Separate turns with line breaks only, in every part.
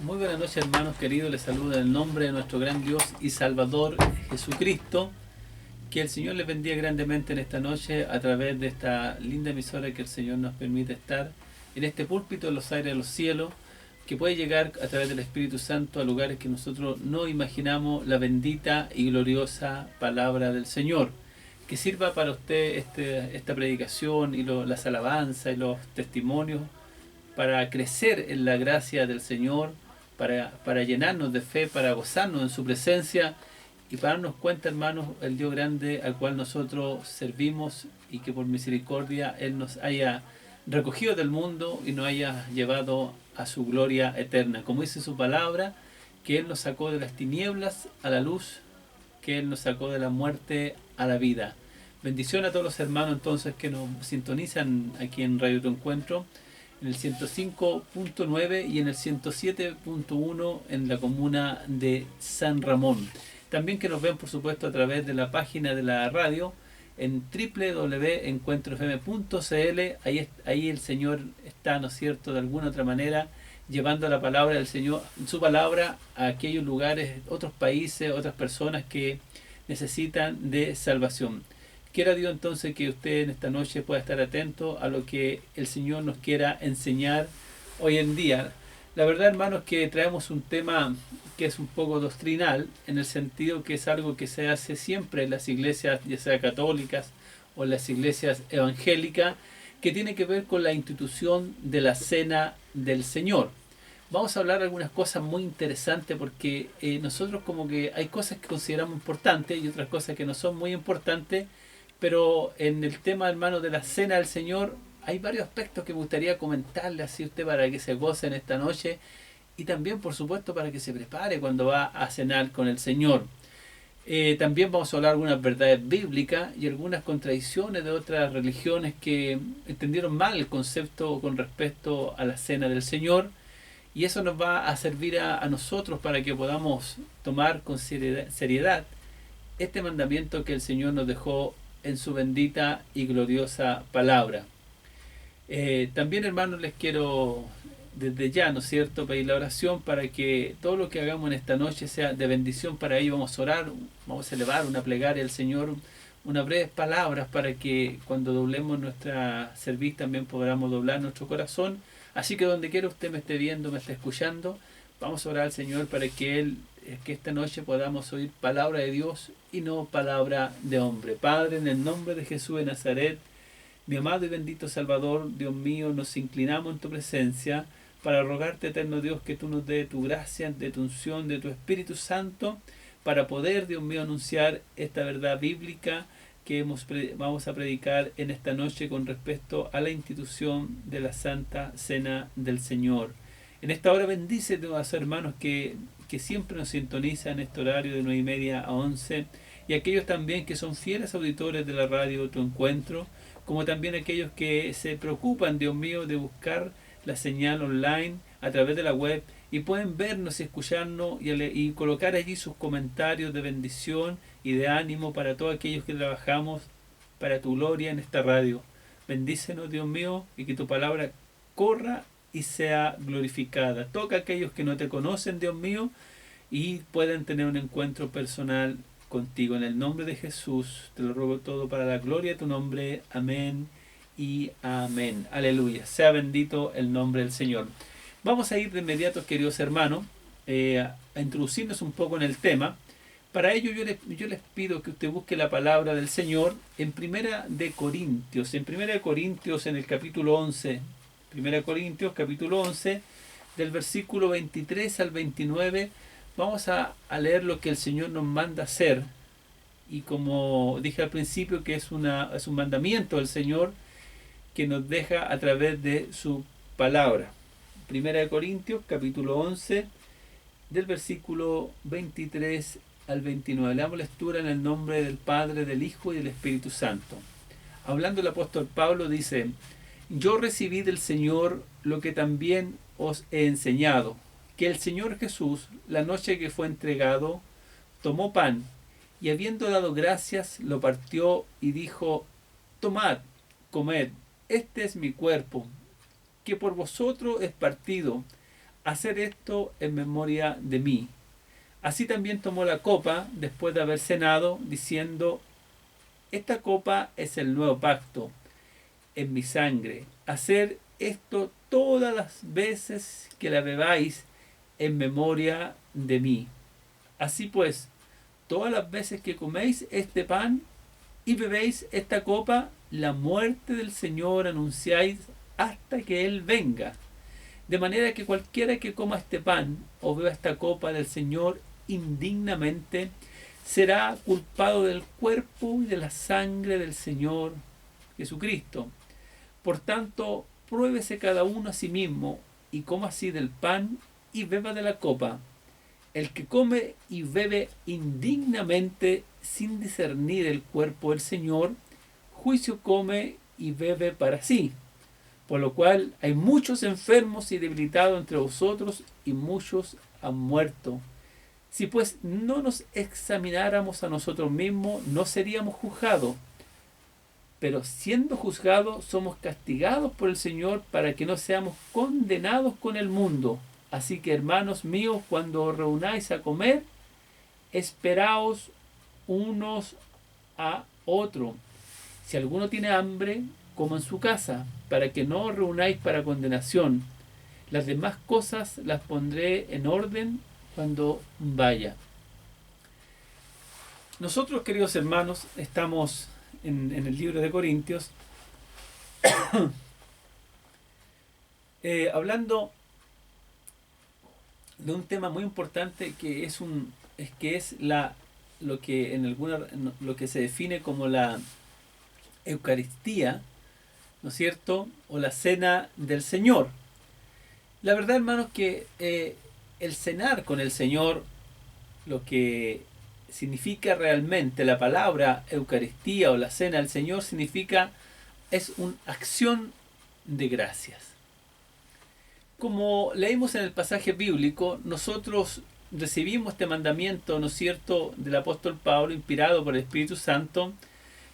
Muy buenas noches, hermanos queridos, les saludo en el nombre de nuestro gran Dios y Salvador Jesucristo. Que el Señor les bendiga grandemente en esta noche a través de esta linda emisora que el Señor nos permite estar en este púlpito de los aires de los cielos, que puede llegar a través del Espíritu Santo a lugares que nosotros no imaginamos, la bendita y gloriosa palabra del Señor. Que sirva para usted esta predicación y las alabanzas y los testimonios para crecer en la gracia del Señor, para llenarnos de fe, para gozarnos en su presencia y para darnos cuenta, hermanos, el Dios grande al cual nosotros servimos y que por misericordia Él nos haya recogido del mundo y nos haya llevado a su gloria eterna. Como dice su palabra, que Él nos sacó de las tinieblas a la luz, que Él nos sacó de la muerte a la vida. Bendición a todos los hermanos entonces que nos sintonizan aquí en Radio Tu Encuentro, en el 105.9 y en el 107.1 en la comuna de San Ramón. También que nos ven, por supuesto, a través de la página de la radio en www.encuentrofm.cl. Ahí el Señor está, ¿no es cierto?, de alguna otra manera, llevando la palabra del Señor, su palabra, a aquellos lugares, otros países, otras personas que necesitan de salvación. Quiera Dios entonces que usted en esta noche pueda estar atento a lo que el Señor nos quiera enseñar hoy en día. La verdad, hermanos, que traemos un tema que es un poco doctrinal, en el sentido que es algo que se hace siempre en las iglesias, ya sea católicas o en las iglesias evangélicas, que tiene que ver con la institución de la Cena del Señor. Vamos a hablar de algunas cosas muy interesantes porque nosotros como que hay cosas que consideramos importantes y otras cosas que no son muy importantes, pero en el tema, hermano, de la Cena del Señor hay varios aspectos que me gustaría comentarle así usted para que se goce en esta noche y también, por supuesto, para que se prepare cuando va a cenar con el Señor. También vamos a hablar de algunas verdades bíblicas y algunas contradicciones de otras religiones que entendieron mal el concepto con respecto a la Cena del Señor, y eso nos va a servir a nosotros para que podamos tomar con seriedad este mandamiento que el Señor nos dejó en su bendita y gloriosa palabra. También, hermanos, les quiero desde ya, ¿no es cierto?, pedir la oración para que todo lo que hagamos en esta noche sea de bendición para ellos. Vamos a orar, vamos a elevar una plegaria al Señor, unas breves palabras para que cuando doblemos nuestra cerviz también podamos doblar nuestro corazón. Así que donde quiera usted me esté viendo, me esté escuchando, vamos a orar al Señor para que que esta noche podamos oír palabra de Dios y no palabra de hombre. Padre, en el nombre de Jesús de Nazaret, mi amado y bendito Salvador, Dios mío, nos inclinamos en tu presencia para rogarte, eterno Dios, que tú nos dé tu gracia, de tu unción, de tu Espíritu Santo, para poder, Dios mío, anunciar esta verdad bíblica que vamos a predicar en esta noche con respecto a la institución de la Santa Cena del Señor. En esta hora bendice a los hermanos que siempre nos sintonizan en este horario de 9:30 a 11, y aquellos también que son fieles auditores de la radio Tu Encuentro, como también aquellos que se preocupan, Dios mío, de buscar la señal online a través de la web y pueden vernos y escucharnos y colocar allí sus comentarios de bendición y de ánimo para todos aquellos que trabajamos para tu gloria en esta radio. Bendícenos, Dios mío, y que tu palabra corra y sea glorificada. Toca a aquellos que no te conocen, Dios mío, y puedan tener un encuentro personal contigo. En el nombre de Jesús te lo ruego todo para la gloria de tu nombre. Amén y amén. Aleluya. Sea bendito el nombre del Señor. Vamos a ir de inmediato, queridos hermanos, a introducirnos un poco en el tema. Para ello yo les pido que usted busque la palabra del Señor en Primera de Corintios. En Primera de Corintios, en el capítulo 11. Primera de Corintios, capítulo 11, del versículo 23 al 29. Vamos a leer lo que el Señor nos manda hacer. Y como dije al principio, que es un mandamiento del Señor que nos deja a través de su palabra. Primera de Corintios, capítulo 11, del versículo 23 al 29. Le damos lectura en el nombre del Padre, del Hijo y del Espíritu Santo. Hablando el apóstol Pablo, dice: yo recibí del Señor lo que también os he enseñado, que el Señor Jesús, la noche que fue entregado, tomó pan, y habiendo dado gracias, lo partió y dijo: tomad, comed, este es mi cuerpo, que por vosotros es partido. hacer esto en memoria de mí. Así también tomó la copa después de haber cenado, diciendo, esta copa es el nuevo pacto en mi sangre. Hacer esto todas las veces que la bebáis en memoria de mí. Así pues, todas las veces que coméis este pan y bebéis esta copa, la muerte del Señor anunciáis hasta que Él venga. De manera que cualquiera que coma este pan o beba esta copa del Señor indignamente, será culpado del cuerpo y de la sangre del Señor Jesucristo. Por tanto, pruébese cada uno a sí mismo y coma así del pan y beba de la copa. El que come y bebe indignamente sin discernir el cuerpo del Señor, juicio come y bebe para sí. Por lo cual hay muchos enfermos y debilitados entre vosotros y muchos han muerto. Si pues no nos examináramos a nosotros mismos, no seríamos juzgados. Pero siendo juzgados, somos castigados por el Señor para que no seamos condenados con el mundo. Así que, hermanos míos, cuando os reunáis a comer, esperaos unos a otros. Si alguno tiene hambre, coma en su casa, para que no os reunáis para condenación. Las demás cosas las pondré en orden cuando vaya. Nosotros, queridos hermanos, estamos en el libro de Corintios hablando de un tema muy importante que es lo que lo que se define como la Eucaristía, ¿no es cierto? O la cena del Señor. La verdad, hermanos, que el cenar con el Señor, lo que significa realmente la palabra Eucaristía o la cena del Señor, es una acción de gracias. Como leímos en el pasaje bíblico, nosotros recibimos este mandamiento, ¿no es cierto?, del apóstol Pablo, inspirado por el Espíritu Santo,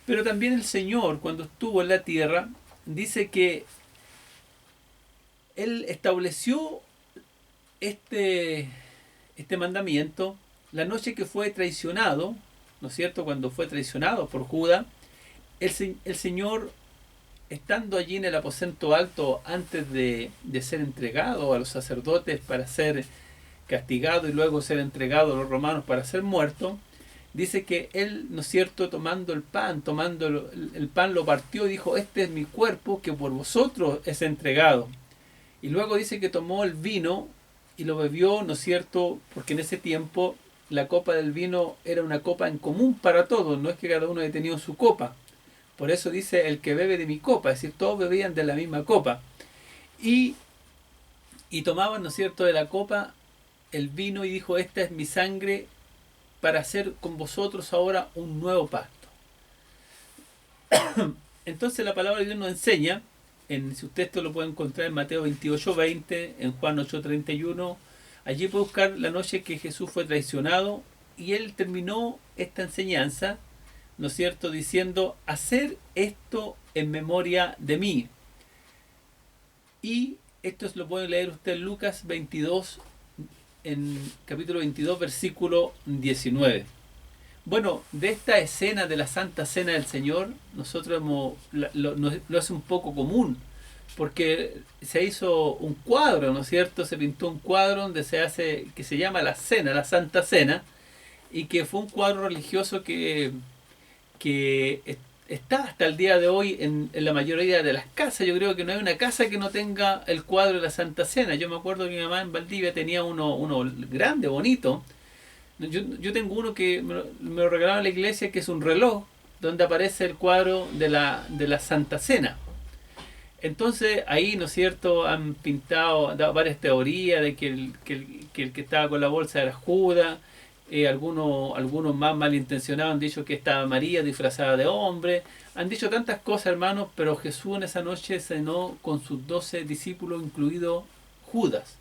pero también el Señor, cuando estuvo en la tierra, dice que Él estableció este mandamiento la noche que fue traicionado, ¿no es cierto?, cuando fue traicionado por Judas. El Señor, estando allí en el aposento alto antes de ser entregado a los sacerdotes para ser castigado y luego ser entregado a los romanos para ser muerto, dice que Él, ¿no es cierto?, tomando el pan lo partió y dijo, este es mi cuerpo que por vosotros es entregado. Y luego dice que tomó el vino y lo bebió, ¿no es cierto?, porque en ese tiempo la copa del vino era una copa en común para todos, no es que cada uno haya tenido su copa. Por eso dice, el que bebe de mi copa, es decir, todos bebían de la misma copa. Y tomaban, ¿no es cierto?, de la copa el vino y dijo, esta es mi sangre para hacer con vosotros ahora un nuevo pacto. Entonces la palabra de Dios nos enseña, si usted esto lo puede encontrar en Mateo 28:20, en Juan 8:31, allí puede buscar la noche que Jesús fue traicionado y Él terminó esta enseñanza, ¿no es cierto?, diciendo, hacer esto en memoria de mí. Y esto lo puede leer usted en Lucas 22, en capítulo 22, versículo 19. Bueno, de esta escena de la Santa Cena del Señor, nosotros lo hace un poco común, porque se hizo un cuadro, ¿no es cierto? Se pintó un cuadro donde que se llama la Cena, la Santa Cena, y que fue un cuadro religioso que está hasta el día de hoy en la mayoría de las casas. Yo creo que no hay una casa que no tenga el cuadro de la Santa Cena. Yo me acuerdo que mi mamá en Valdivia tenía uno grande, bonito. Yo tengo uno que me lo regalaron en la iglesia, que es un reloj donde aparece el cuadro de la Santa Cena. Entonces ahí, ¿no es cierto?, han dado varias teorías de que el que estaba con la bolsa era Judas. Algunos más malintencionados han dicho que estaba María disfrazada de hombre. Han dicho tantas cosas, hermanos, pero Jesús en esa noche cenó con sus 12 discípulos, incluido Judas.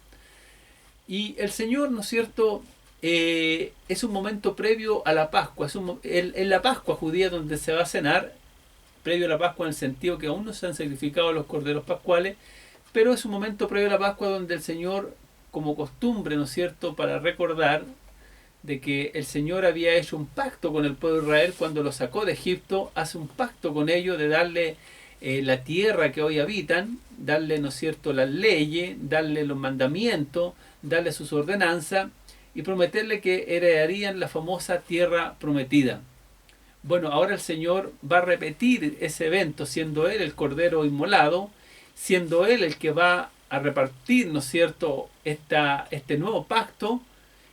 Y el Señor, ¿no es cierto?, es un momento previo a la Pascua. En la Pascua judía donde se va a cenar, previo a la Pascua en el sentido que aún no se han sacrificado los corderos pascuales, pero es un momento previo a la Pascua donde el Señor como costumbre, ¿no es cierto?, para recordar de que el Señor había hecho un pacto con el pueblo de Israel cuando lo sacó de Egipto, hace un pacto con ellos de darle la tierra que hoy habitan, darle, ¿no es cierto?, las leyes, darle los mandamientos, darle sus ordenanzas y prometerle que heredarían la famosa tierra prometida. Bueno, ahora el Señor va a repetir ese evento, siendo Él el Cordero inmolado, siendo Él el que va a repartir, ¿no es cierto?, este nuevo pacto,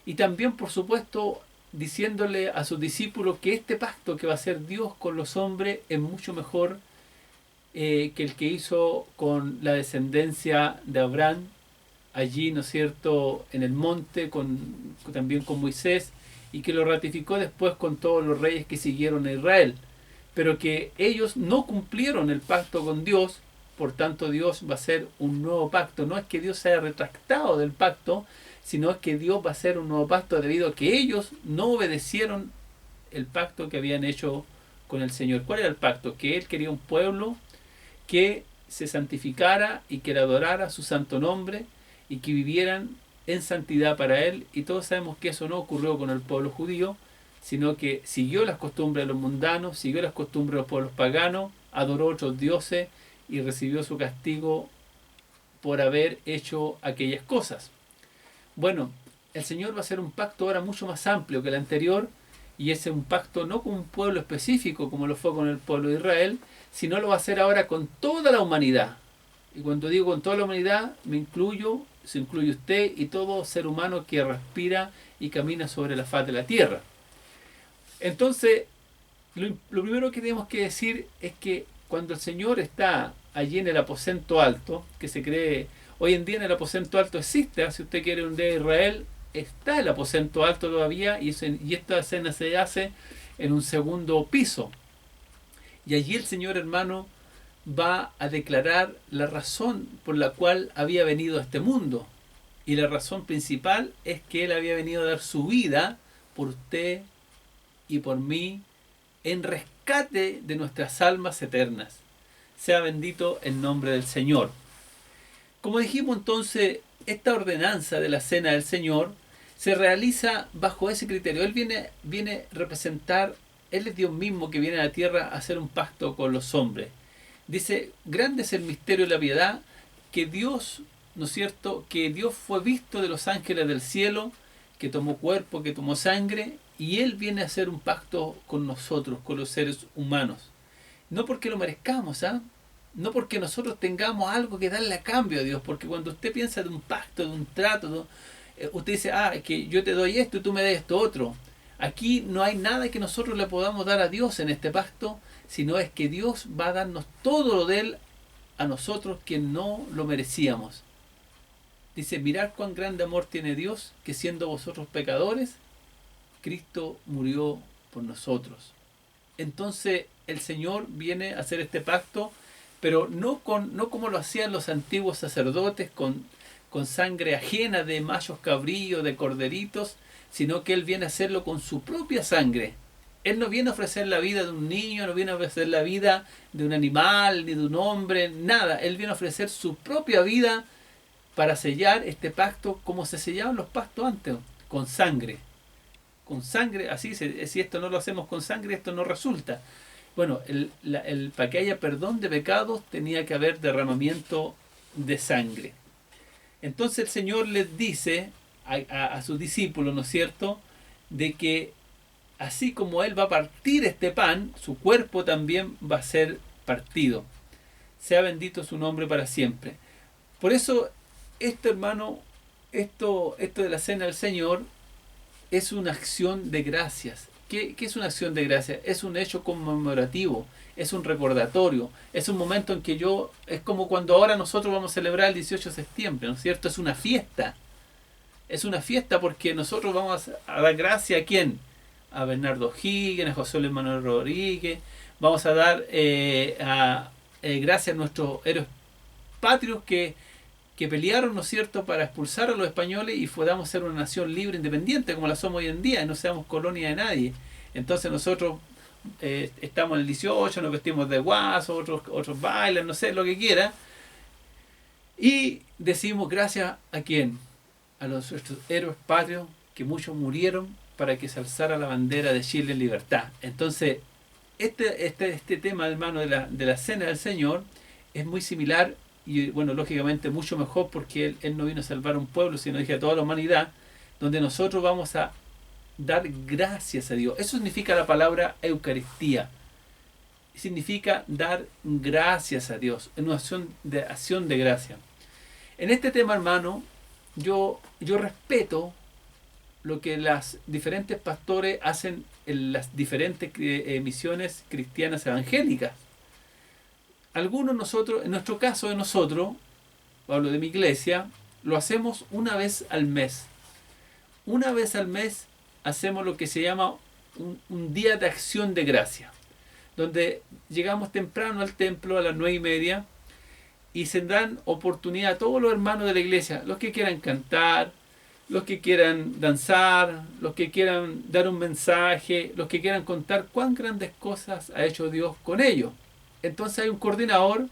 y también, por supuesto, diciéndole a sus discípulos que este pacto que va a hacer Dios con los hombres es mucho mejor que el que hizo con la descendencia de Abraham, allí, ¿no es cierto?, en el monte, también con Moisés, y que lo ratificó después con todos los reyes que siguieron a Israel. Pero que ellos no cumplieron el pacto con Dios, por tanto Dios va a hacer un nuevo pacto. No es que Dios se haya retractado del pacto, sino es que Dios va a hacer un nuevo pacto debido a que ellos no obedecieron el pacto que habían hecho con el Señor. ¿Cuál era el pacto? Que Él quería un pueblo que se santificara y que le adorara su santo nombre y que vivieran en santidad para Él, y todos sabemos que eso no ocurrió con el pueblo judío, sino que siguió las costumbres de los mundanos, siguió las costumbres de los pueblos paganos, adoró a otros dioses y recibió su castigo por haber hecho aquellas cosas. Bueno, el Señor va a hacer un pacto ahora mucho más amplio que el anterior, y ese es un pacto no con un pueblo específico como lo fue con el pueblo de Israel, sino lo va a hacer ahora con toda la humanidad. Y cuando digo con toda la humanidad, se incluye usted y todo ser humano que respira y camina sobre la faz de la tierra. Entonces, lo primero que tenemos que decir es que cuando el Señor está allí en el aposento alto, que se cree, hoy en día en el aposento alto existe, si usted quiere un día de Israel, está el aposento alto todavía, y esta escena se hace en un segundo piso. Y allí el Señor, hermano, va a declarar la razón por la cual había venido a este mundo. Y la razón principal es que Él había venido a dar su vida por usted y por mí en rescate de nuestras almas eternas. Sea bendito el nombre del Señor. Como dijimos entonces, esta ordenanza de la cena del Señor se realiza bajo ese criterio. Él viene a representar, Él es Dios mismo que viene a la tierra a hacer un pacto con los hombres. Dice, grande es el misterio de la piedad, que Dios, ¿no es cierto?, que Dios fue visto de los ángeles del cielo, que tomó cuerpo, que tomó sangre, y Él viene a hacer un pacto con nosotros, con los seres humanos. No porque lo merezcamos, ¿ah? No porque nosotros tengamos algo que darle a cambio a Dios, porque cuando usted piensa de un pacto, de un trato, usted dice, que yo te doy esto y tú me das esto otro. Aquí no hay nada que nosotros le podamos dar a Dios en este pacto, sino es que Dios va a darnos todo lo de Él a nosotros que no lo merecíamos. Dice, mirad cuán grande amor tiene Dios, que siendo vosotros pecadores, Cristo murió por nosotros. Entonces el Señor viene a hacer este pacto, pero no como lo hacían los antiguos sacerdotes, con sangre ajena de machos cabrillos, de corderitos, sino que Él viene a hacerlo con su propia sangre. Él no viene a ofrecer la vida de un niño, no viene a ofrecer la vida de un animal, ni de un hombre, nada. Él viene a ofrecer su propia vida para sellar este pacto como se sellaban los pactos antes, con sangre. Con sangre, así, si esto no lo hacemos con sangre, esto no resulta. Bueno, para que haya perdón de pecados tenía que haber derramamiento de sangre. Entonces el Señor les dice a sus discípulos, ¿no es cierto?, de que así como Él va a partir este pan, su cuerpo también va a ser partido. Sea bendito su nombre para siempre. Por eso, hermano, esto de la cena del Señor es una acción de gracias. ¿Qué es una acción de gracias? Es un hecho conmemorativo, es un recordatorio, es un momento en que es como cuando ahora nosotros vamos a celebrar el 18 de septiembre, ¿no es cierto? Es una fiesta. Es una fiesta porque nosotros vamos a dar gracias a ¿quién? A Bernardo Higgins, a José Luis Manuel Rodríguez, vamos a dar gracias a nuestros héroes patrios que pelearon, ¿no es cierto?, para expulsar a los españoles y podamos ser una nación libre, independiente, como la somos hoy en día, y no seamos colonia de nadie. Entonces nosotros estamos en el 18, nos vestimos de guaso, otros bailan, no sé, lo que quiera, y decimos gracias a ¿quién? a nuestros héroes patrios, que muchos murieron para que se alzara la bandera de Chile en libertad. Entonces, este tema, hermano, de la cena del Señor es muy similar y, bueno, lógicamente mucho mejor, porque él no vino a salvar a un pueblo, sino a toda la humanidad, donde nosotros vamos a dar gracias a Dios. Eso significa la palabra Eucaristía. Significa dar gracias a Dios, en una acción de gracia. En este tema, hermano, yo respeto lo que las diferentes pastores hacen en las diferentes misiones cristianas evangélicas. Algunos nosotros, en nuestro caso de nosotros, hablo de mi iglesia, lo hacemos una vez al mes. Una vez al mes hacemos lo que se llama un día de acción de gracia, donde llegamos temprano al templo a las 9:30 y se dan oportunidad a todos los hermanos de la iglesia, los que quieran cantar, los que quieran danzar, los que quieran dar un mensaje, los que quieran contar cuán grandes cosas ha hecho Dios con ellos. Entonces hay un coordinador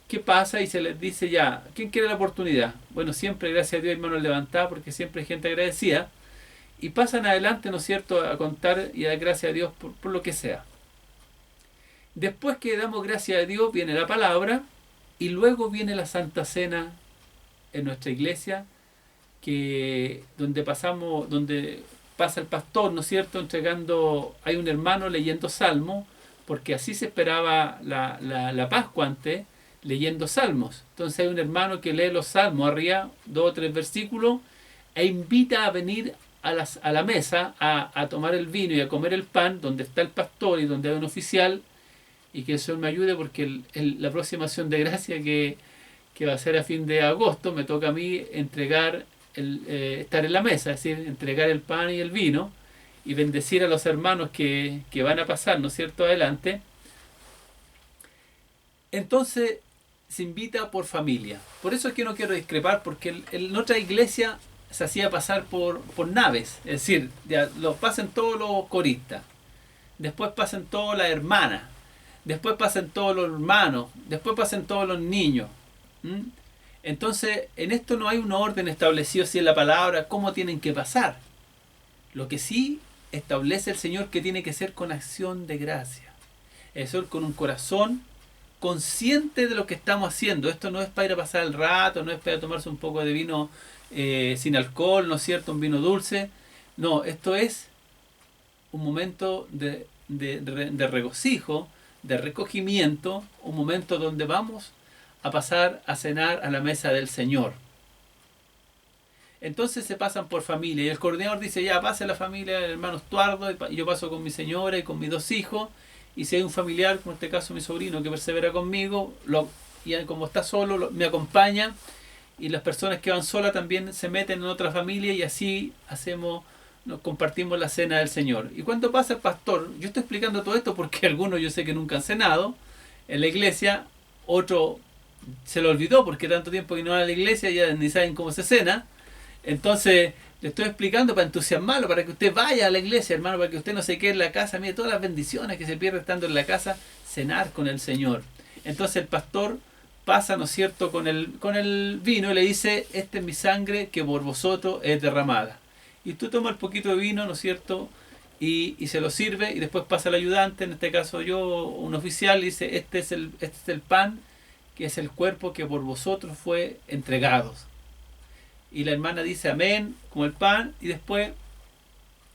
que pasa y se les dice ya, ¿quién quiere la oportunidad? Bueno, siempre gracias a Dios hay manos levantadas, porque siempre hay gente agradecida, y pasan adelante, ¿no es cierto?, a contar y a dar gracias a Dios por lo que sea. Después que damos gracias a Dios, viene la palabra, y luego viene la Santa Cena en nuestra iglesia, donde pasa el pastor, ¿no es cierto?, entregando, hay un hermano leyendo salmos, porque así se esperaba la Pascua antes, leyendo salmos. Entonces hay un hermano que lee los salmos arriba, 2 o 3 versículos, e invita a venir a la mesa a tomar el vino y a comer el pan, donde está el pastor y donde hay un oficial, y que el Señor me ayude, porque la próxima acción de gracia que va a ser a fin de agosto, me toca a mí entregar, estar en la mesa, es decir, entregar el pan y el vino, y bendecir a los hermanos que van a pasar, ¿no es cierto?, adelante. Entonces se invita por familia. Por eso es que no quiero discrepar, porque en otra iglesia se hacía pasar por naves, es decir, ya los pasan todos los coristas, después pasan todas las hermanas, después pasan todos los hermanos, después pasan todos los niños. Entonces, en esto no hay un orden establecido así en la palabra, cómo tienen que pasar. Lo que sí establece el Señor, que tiene que ser con acción de gracia. Es decir, con un corazón consciente de lo que estamos haciendo. Esto no es para ir a pasar el rato, no es para tomarse un poco de vino sin alcohol, ¿no es cierto?, un vino dulce. No, esto es un momento de regocijo, de recogimiento, un momento donde vamos a pasar a cenar a la mesa del Señor. Entonces se pasan por familia, y el coordinador dice, ya pase la familia, el hermano Estuardo, y yo paso con mi señora y con mis 2 hijos, y si hay un familiar, como en este caso mi sobrino, que persevera conmigo, y como está solo, me acompaña, y las personas que van solas también se meten en otra familia, y así nos compartimos la cena del Señor. Y cuando pasa el pastor, yo estoy explicando todo esto porque algunos yo sé que nunca han cenado en la iglesia, otro se lo olvidó porque tanto tiempo que no va a la iglesia, ya ni saben cómo se cena. Entonces le estoy explicando para entusiasmarlo, para que usted vaya a la iglesia, hermano, para que usted no se quede en la casa. Mire todas las bendiciones que se pierde estando en la casa, cenar con el Señor. Entonces el pastor pasa, ¿no es cierto?, con el vino y le dice, esta es mi sangre que por vosotros es derramada. Y tú tomas el poquito de vino, ¿no es cierto?, y se lo sirve, y después pasa el ayudante, en este caso yo, un oficial, y dice, este es el pan, que es el cuerpo que por vosotros fue entregado. Y la hermana dice amén, como el pan, y después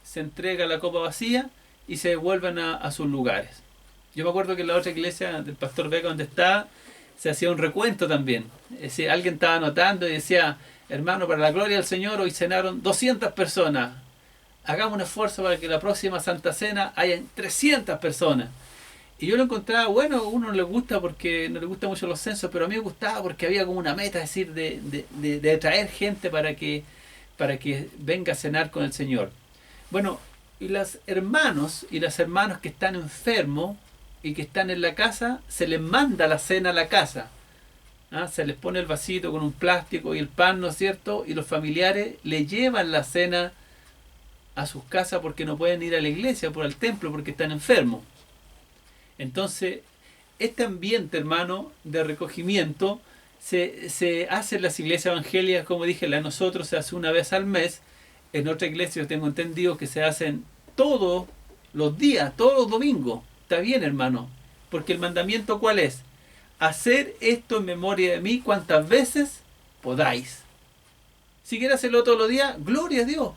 se entrega la copa vacía y se devuelven a sus lugares. Yo me acuerdo que en la otra iglesia del pastor Beca, donde está, se hacía un recuento también. Alguien estaba anotando y decía, hermano, para la gloria del Señor, hoy cenaron 200 personas. Hagamos un esfuerzo para que la próxima Santa Cena haya 300 personas. Y yo lo encontraba bueno. A uno no le gusta porque no le gustan mucho los censos, pero a mí me gustaba porque había como una meta, es decir, de traer gente para que venga a cenar con el Señor. Bueno, y los hermanos y las hermanas que están enfermos y que están en la casa, se les manda la cena a la casa. Se les pone el vasito con un plástico y el pan, ¿no es cierto? Y los familiares le llevan la cena a sus casas porque no pueden ir a la iglesia, por el templo, porque están enfermos. Entonces, este ambiente, hermano, de recogimiento se hace en las iglesias evangélicas, como dije, la de nosotros se hace una vez al mes. En otra iglesia yo tengo entendido que se hacen todos los días, todos los domingos. Está bien, hermano, porque el mandamiento ¿cuál es? Hacer esto en memoria de mí cuantas veces podáis. Si quieres hacerlo todos los días, gloria a Dios.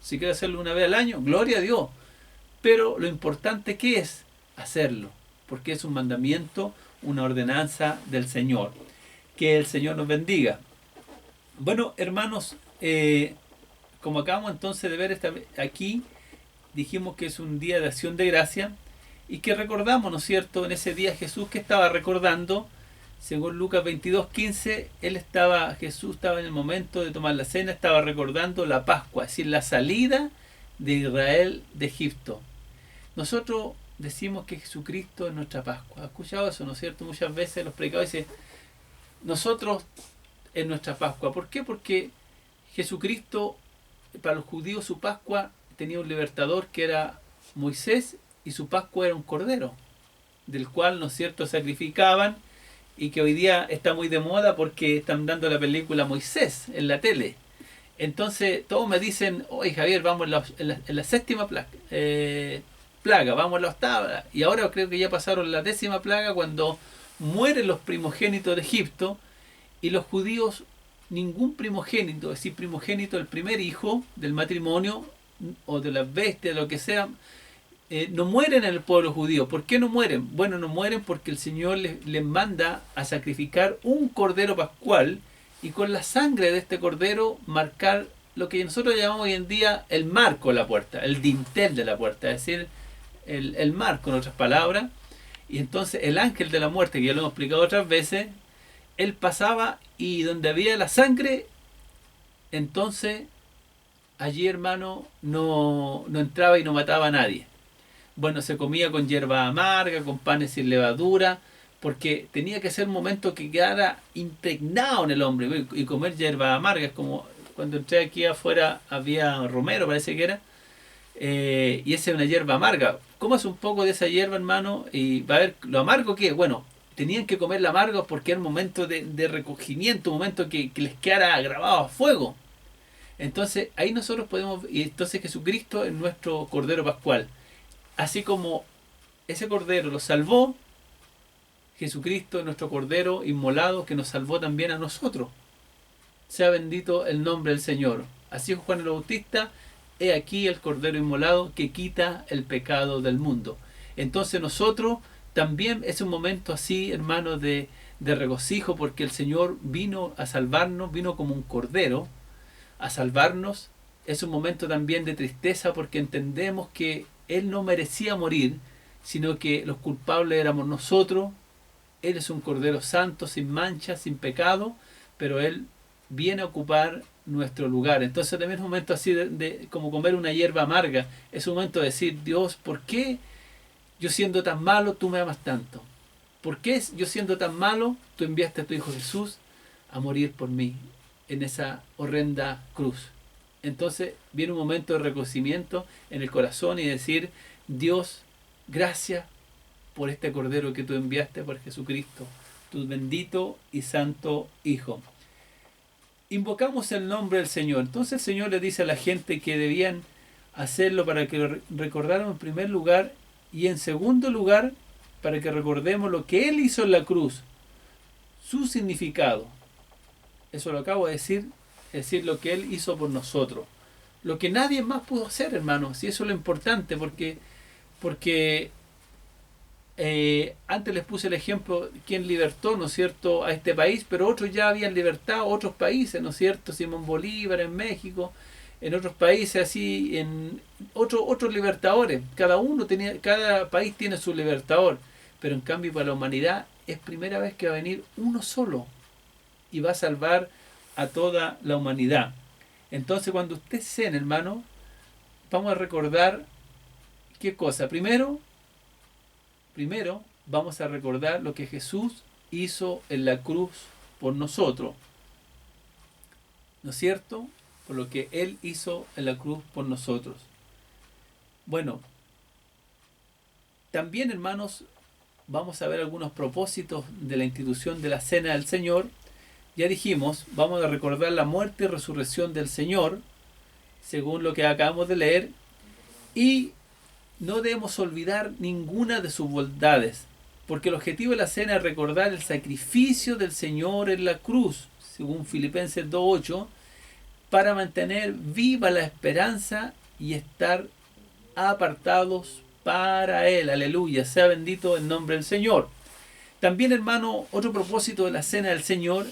Si quieres hacerlo una vez al año, gloria a Dios. Pero lo importante que es hacerlo, porque es un mandamiento, una ordenanza del Señor. Que el Señor nos bendiga. Bueno, hermanos, como acabamos entonces de ver aquí, dijimos que es un día de acción de gracia y que recordamos, ¿no es cierto?, en ese día Jesús que estaba recordando, según Lucas 22:15, Jesús estaba en el momento de tomar la cena, estaba recordando la Pascua, es decir, la salida de Israel de Egipto. Nosotros decimos que Jesucristo es nuestra Pascua. ¿Has escuchado eso, no es cierto? Muchas veces los predicadores dicen, nosotros es nuestra Pascua. ¿Por qué? Porque Jesucristo, para los judíos, su Pascua tenía un libertador que era Moisés y su Pascua era un cordero, del cual, ¿no es cierto?, sacrificaban y que hoy día está muy de moda porque están dando la película Moisés en la tele. Entonces todos me dicen, oye Javier, vamos en la séptima plaga, vamos en la octava, y ahora creo que ya pasaron la 10ª plaga cuando mueren los primogénitos de Egipto y los judíos ningún primogénito, es decir, primogénito del primer hijo del matrimonio o de las bestias, de lo que sea, no mueren en el pueblo judío. ¿Por qué no mueren? Bueno, no mueren porque el Señor les manda a sacrificar un cordero pascual y con la sangre de este cordero marcar lo que nosotros llamamos hoy en día el marco de la puerta, el dintel de la puerta, es decir, el marco, en otras palabras. Y entonces el ángel de la muerte, que ya lo hemos explicado otras veces, él pasaba y donde había la sangre, entonces allí, hermano, no entraba y no mataba a nadie. Bueno, se comía con hierba amarga, con panes sin levadura, porque tenía que ser un momento que quedara impregnado en el hombre. Y comer hierba amarga es como cuando entré aquí afuera había romero, parece que era, y esa es una hierba amarga. Comas un poco de esa hierba, hermano, y va a ver lo amargo que es. Bueno, tenían que comer la amarga porque era un momento de recogimiento, un momento que les quedara grabado a fuego. Entonces ahí nosotros podemos, y entonces Jesucristo es nuestro Cordero Pascual. Así como ese Cordero lo salvó, Jesucristo es nuestro Cordero inmolado que nos salvó también a nosotros. Sea bendito el nombre del Señor. Así es Juan el Bautista, he aquí el Cordero inmolado que quita el pecado del mundo. Entonces nosotros también es un momento así, hermanos, de regocijo, porque el Señor vino a salvarnos, vino como un Cordero a salvarnos. Es un momento también de tristeza porque entendemos que Él no merecía morir, sino que los culpables éramos nosotros. Él es un Cordero santo, sin mancha, sin pecado, pero Él viene a ocupar nuestro lugar. Entonces también es un momento así de como comer una hierba amarga. Es un momento de decir, Dios, ¿por qué yo siendo tan malo tú me amas tanto? ¿Por qué yo siendo tan malo tú enviaste a tu Hijo Jesús a morir por mí en esa horrenda cruz? Entonces viene un momento de reconocimiento en el corazón y decir, Dios, gracias por este Cordero que tú enviaste, por Jesucristo, tu bendito y santo Hijo. Invocamos el nombre del Señor. Entonces el Señor le dice a la gente que debían hacerlo para que lo recordaran en primer lugar y en segundo lugar para que recordemos lo que Él hizo en la cruz, su significado. Eso lo acabo de decir, es decir, lo que Él hizo por nosotros. Lo que nadie más pudo hacer, hermanos. Y eso es lo importante, porque antes les puse el ejemplo, quien libertó, ¿no es cierto?, a este país, pero otros ya habían libertado otros países, ¿no es cierto? Simón Bolívar en México, en otros países así, en otros libertadores. Cada país tiene su libertador, pero en cambio para la humanidad es primera vez que va a venir uno solo y va a salvar a toda la humanidad. Entonces cuando usted cene, hermano, vamos a recordar qué cosa. Primero vamos a recordar lo que Jesús hizo en la cruz por nosotros, ¿no es cierto? Por lo que Él hizo en la cruz por nosotros. Bueno, también, hermanos, vamos a ver algunos propósitos de la institución de la Cena del Señor. ya dijimos, vamos a recordar la muerte y resurrección del Señor, según lo que acabamos de leer, y no debemos olvidar ninguna de sus bondades, porque el objetivo de la cena es recordar el sacrificio del Señor en la cruz, según Filipenses 2:8, para mantener viva la esperanza y estar apartados para Él. Aleluya, sea bendito el nombre del Señor. También, hermano, otro propósito de la cena del Señor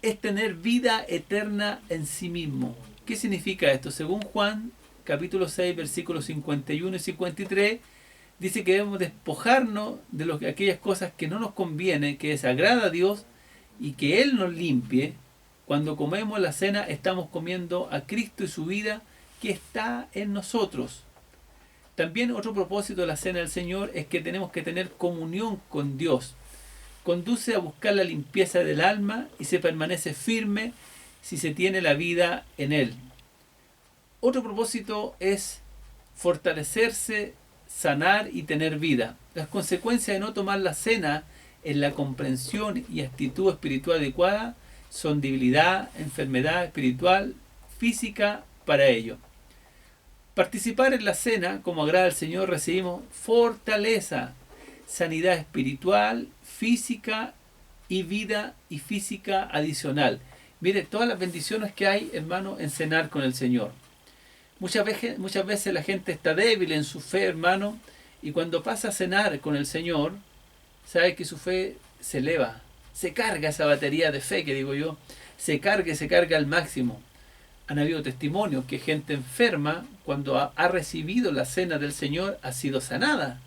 es tener vida eterna en sí mismo. ¿Qué significa esto? Según Juan, capítulo 6, versículos 51 y 53, dice que debemos despojarnos de aquellas cosas que no nos convienen, que desagrada a Dios, y que Él nos limpie. Cuando comemos la cena, estamos comiendo a Cristo y su vida que está en nosotros. También otro propósito de la cena del Señor es que tenemos que tener comunión con Dios. Conduce a buscar la limpieza del alma y se permanece firme si se tiene la vida en Él. Otro propósito es fortalecerse, sanar y tener vida. Las consecuencias de no tomar la cena en la comprensión y actitud espiritual adecuada son debilidad, enfermedad espiritual, física para ello. Participar en la cena, como agrada al Señor, recibimos fortaleza, sanidad espiritual, física y vida y física adicional. Mire, todas las bendiciones que hay, hermano, en cenar con el Señor. Muchas veces la gente está débil en su fe, hermano, y cuando pasa a cenar con el Señor, sabe que su fe se eleva, se carga esa batería de fe que digo yo, se carga al máximo. Han habido testimonios que gente enferma, cuando ha recibido la cena del Señor, ha sido sanada.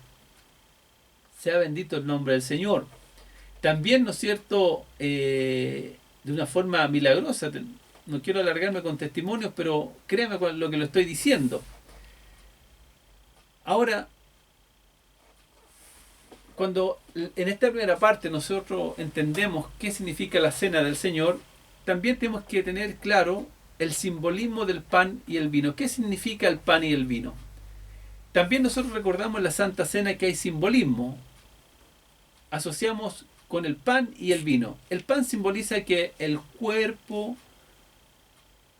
Sea bendito el nombre del Señor. También, ¿no es cierto?, de una forma milagrosa, no quiero alargarme con testimonios, pero créame con lo que lo estoy diciendo. Ahora, cuando en esta primera parte nosotros entendemos qué significa la cena del Señor, también tenemos que tener claro el simbolismo del pan y el vino. ¿Qué significa el pan y el vino? También nosotros recordamos en la Santa Cena que hay simbolismo. Asociamos con el pan y el vino. El pan simboliza que el cuerpo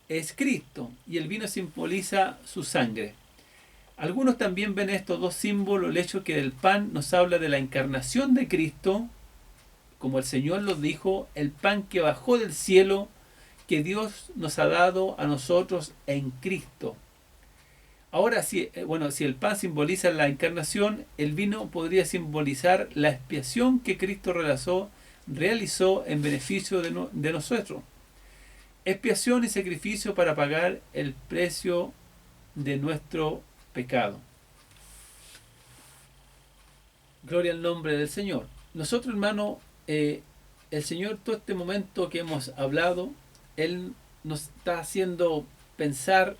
es Cristo y el vino simboliza su sangre. Algunos también ven estos dos símbolos, el hecho que el pan nos habla de la encarnación de Cristo, como el Señor nos dijo, el pan que bajó del cielo, que Dios nos ha dado a nosotros en Cristo. Ahora, si el pan simboliza la encarnación, el vino podría simbolizar la expiación que Cristo realizó en beneficio de nosotros. Expiación y sacrificio para pagar el precio de nuestro pecado. Gloria al nombre del Señor. Nosotros, hermano, el Señor, todo este momento que hemos hablado, Él nos está haciendo pensar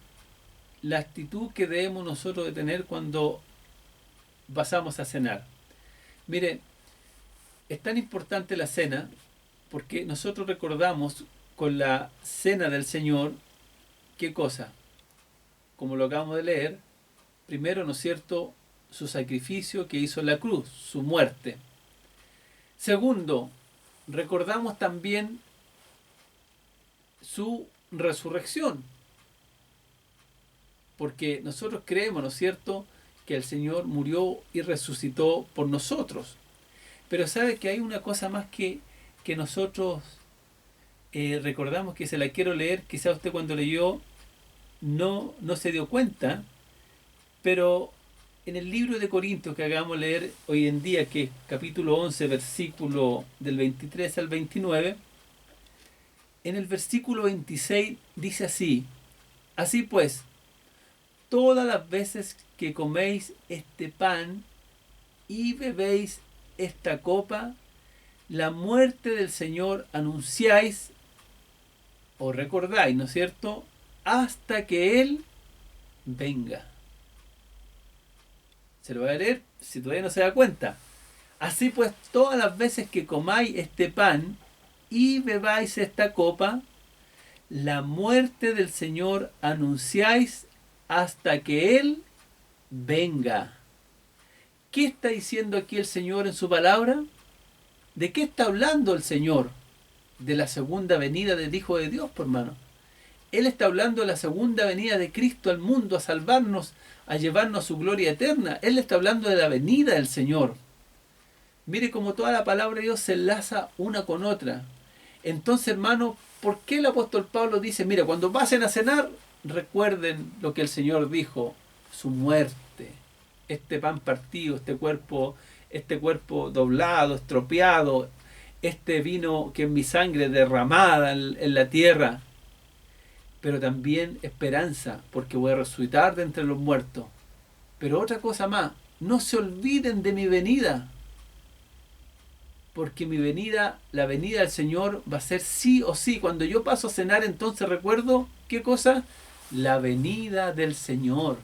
la actitud que debemos nosotros de tener cuando pasamos a cenar. Mire, es tan importante la cena porque nosotros recordamos con la cena del Señor, ¿qué cosa? Como lo acabamos de leer, primero, ¿no es cierto?, su sacrificio que hizo en la cruz, su muerte. Segundo, recordamos también su resurrección, porque nosotros creemos, ¿no es cierto?, que el Señor murió y resucitó por nosotros. Pero sabe que hay una cosa más que nosotros recordamos, que se la quiero leer, quizá usted cuando leyó no se dio cuenta, pero en el libro de Corintios que acabamos de leer hoy en día, que es capítulo 11, versículo del 23 al 29, en el versículo 26 dice así: así pues, todas las veces que coméis este pan y bebéis esta copa, la muerte del Señor anunciáis o recordáis, ¿no es cierto?, hasta que Él venga. Se lo voy a leer si todavía no se da cuenta. Así pues, todas las veces que comáis este pan y bebáis esta copa, la muerte del Señor anunciáis hasta que Él venga. ¿Qué está diciendo aquí el Señor en su palabra? ¿De qué está hablando el Señor? de la segunda venida del Hijo de Dios, por hermano. Él está hablando de la segunda venida de Cristo al mundo, a salvarnos, a llevarnos a su gloria eterna. Él está hablando de la venida del Señor. Mire cómo toda la palabra de Dios se enlaza una con otra. Entonces, hermano, ¿por qué el apóstol Pablo dice, mira, cuando pasen a cenar, recuerden lo que el Señor dijo, su muerte, este pan partido, este cuerpo doblado, estropeado, este vino que es mi sangre derramada en la tierra, pero también esperanza, porque voy a resucitar de entre los muertos. Pero otra cosa más, no se olviden de mi venida, porque mi venida, la venida del Señor va a ser sí o sí. Cuando yo paso a cenar, entonces recuerdo, ¿qué cosa? La venida del Señor.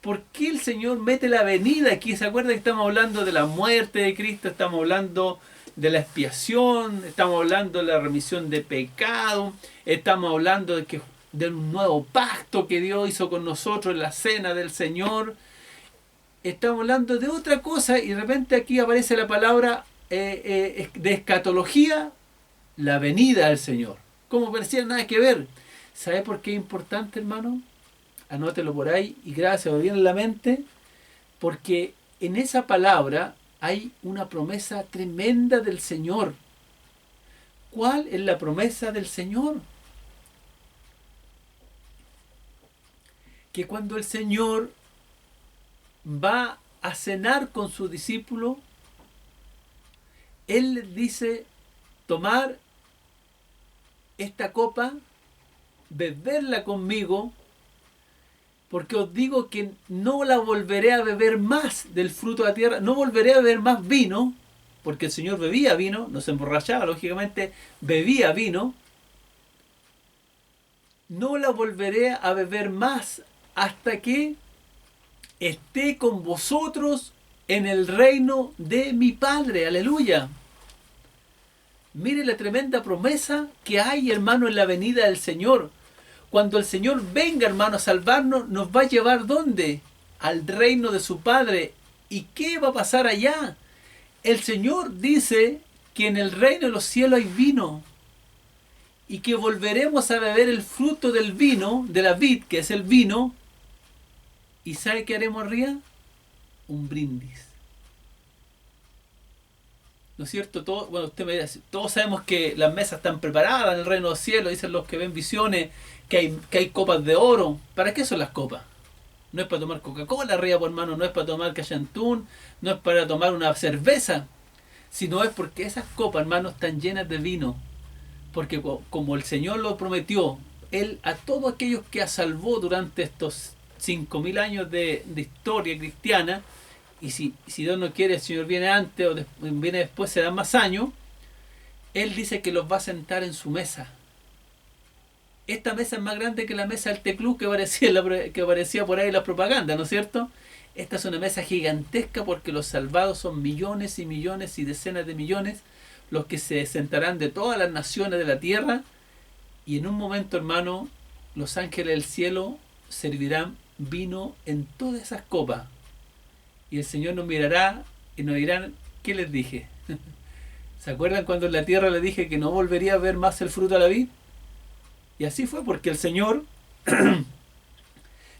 ¿Por qué el Señor mete la venida aquí? ¿Se acuerdan que estamos hablando de la muerte de Cristo? Estamos hablando de la expiación, estamos hablando de la remisión de pecado, estamos hablando de un nuevo pacto que Dios hizo con nosotros en la cena del Señor. Estamos hablando de otra cosa y de repente aquí aparece la palabra de escatología, la venida del Señor. Como parecía nada que ver. ¿Sabe por qué es importante, hermano? Anótelo por ahí y gracias, bien en la mente, porque en esa palabra hay una promesa tremenda del Señor. ¿Cuál es la promesa del Señor? Que cuando el Señor va a cenar con su discípulo, Él les dice, tomar esta copa, beberla conmigo, porque os digo que no la volveré a beber más del fruto de la tierra, no volveré a beber más vino, porque el Señor bebía vino, no se emborrachaba, lógicamente, bebía vino, no la volveré a beber más hasta que esté con vosotros en el reino de mi Padre. Aleluya. Mire la tremenda promesa que hay, hermano, en la venida del Señor. Cuando el Señor venga, hermano, a salvarnos, nos va a llevar ¿dónde? Al reino de su Padre. ¿Y qué va a pasar allá? El Señor dice que en el reino de los cielos hay vino y que volveremos a beber el fruto del vino, de la vid, que es el vino. ¿Y sabe qué haremos arriba? Un brindis. ¿No es cierto? Usted me dice, todos sabemos que las mesas están preparadas en el reino de los cielos, dicen los que ven visiones, que hay copas de oro. ¿Para qué son las copas? No es para tomar Coca-Cola arriba, por hermano, no es para tomar Cachantún, no es para tomar una cerveza, sino es porque esas copas, hermano, están llenas de vino. Porque como el Señor lo prometió, Él a todos aquellos que salvó durante estos 5.000 años de historia cristiana, y si Dios no quiere, el Señor viene antes o viene después, serán más años, Él dice que los va a sentar en su mesa. Esta mesa es más grande que la mesa del T-Club que aparecía por ahí en la propaganda, ¿no es cierto? Esta es una mesa gigantesca porque los salvados son millones y millones y decenas de millones, los que se sentarán de todas las naciones de la tierra, y en un momento, hermano, los ángeles del cielo servirán vino en todas esas copas. Y el Señor nos mirará y nos dirá, ¿qué les dije? ¿Se acuerdan cuando en la tierra le dije que no volvería a ver más el fruto de la vid? Y así fue, porque el Señor,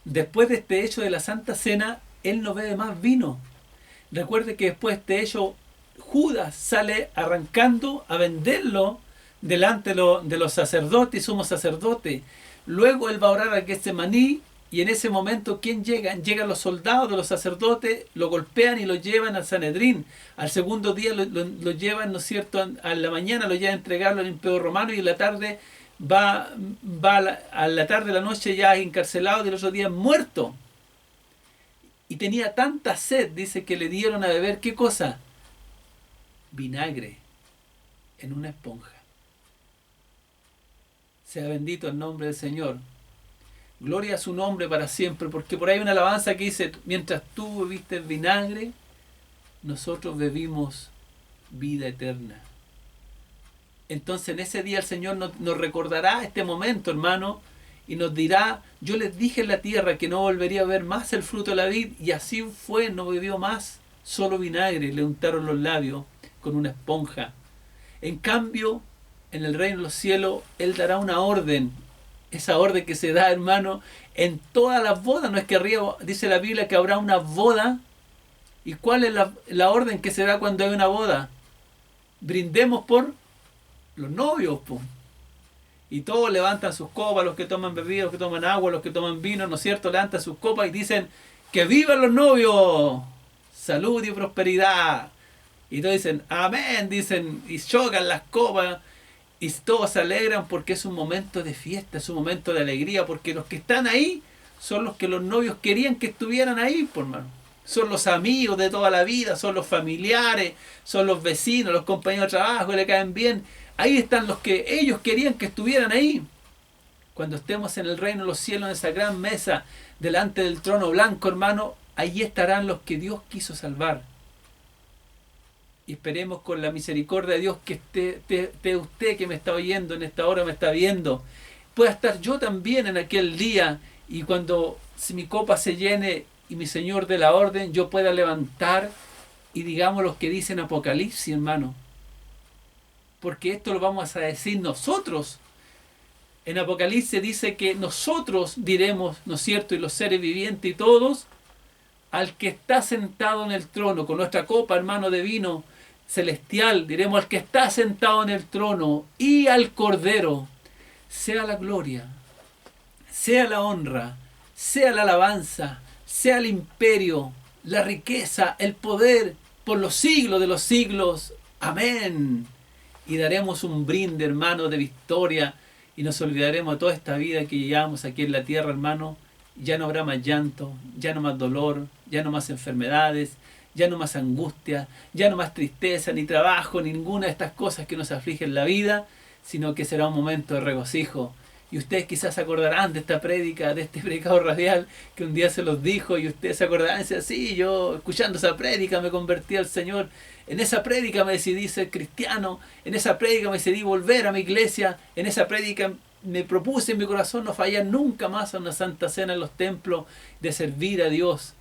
después de este hecho de la Santa Cena, Él no bebe más vino. Recuerde que después de este hecho, Judas sale arrancando a venderlo delante de los sacerdotes y sumos sacerdotes. Luego Él va a orar a Getsemaní, y en ese momento, ¿quién llega? Llegan los soldados de los sacerdotes, lo golpean y lo llevan al Sanedrín. Al segundo día lo llevan, ¿no es cierto? A la mañana lo llevan a entregarlo al Imperio Romano, y en la tarde a la tarde, a la noche ya encarcelado, y el otro día muerto. Y tenía tanta sed, dice, que le dieron a beber, ¿qué cosa? Vinagre en una esponja. Sea bendito el nombre del Señor. Gloria a su nombre para siempre, porque por ahí hay una alabanza que dice, mientras tú bebiste vinagre, nosotros bebimos vida eterna. Entonces en ese día el Señor nos recordará este momento, hermano, y nos dirá, yo les dije en la tierra que no volvería a ver más el fruto de la vid, y así fue, no bebió más, solo vinagre, le untaron los labios con una esponja. En cambio, en el reino de los cielos, Él dará una orden. Esa orden que se da, hermano, en todas las bodas. No es que arriba dice la Biblia que habrá una boda. ¿Y cuál es la orden que se da cuando hay una boda? Brindemos por los novios, po. Y todos levantan sus copas, los que toman bebida, los que toman agua, los que toman vino, ¿no es cierto? Levantan sus copas y dicen, ¡que vivan los novios! Salud y prosperidad. Y todos dicen, amén, dicen, y chocan las copas. Y todos se alegran porque es un momento de fiesta, es un momento de alegría, porque los que están ahí son los que los novios querían que estuvieran ahí, por mano. Son los amigos de toda la vida, son los familiares, son los vecinos, los compañeros de trabajo que le caen bien. Ahí están los que ellos querían que estuvieran ahí. Cuando estemos en el reino de los cielos, en esa gran mesa, delante del trono blanco, hermano, allí estarán los que Dios quiso salvar. Y esperemos con la misericordia de Dios que esté usted que me está oyendo, en esta hora me está viendo, pueda estar yo también en aquel día, y cuando si mi copa se llene y mi Señor dé la orden, yo pueda levantar y digamos los que dicen Apocalipsis, hermano. Porque esto lo vamos a decir nosotros. En Apocalipsis dice que nosotros diremos, ¿no es cierto?, y los seres vivientes y todos, al que está sentado en el trono, con nuestra copa, hermano, de vino celestial, diremos al que está sentado en el trono y al Cordero, sea la gloria, sea la honra, sea la alabanza, sea el imperio, la riqueza, el poder, por los siglos de los siglos. Amén. Y daremos un brinde, hermano, de victoria, y nos olvidaremos de toda esta vida que llevamos aquí en la tierra, hermano. Ya no habrá más llanto, ya no más dolor, ya no más enfermedades, ya no más angustia, ya no más tristeza, ni trabajo, ni ninguna de estas cosas que nos afligen la vida, sino que será un momento de regocijo. Y ustedes quizás se acordarán de esta prédica, de este predicador radial que un día se los dijo, y ustedes se acordarán y dicen, sí, yo escuchando esa prédica me convertí al Señor, en esa prédica me decidí ser cristiano, en esa prédica me decidí volver a mi iglesia, en esa prédica me propuse en mi corazón no fallar nunca más a una santa cena en los templos, de servir a Dios.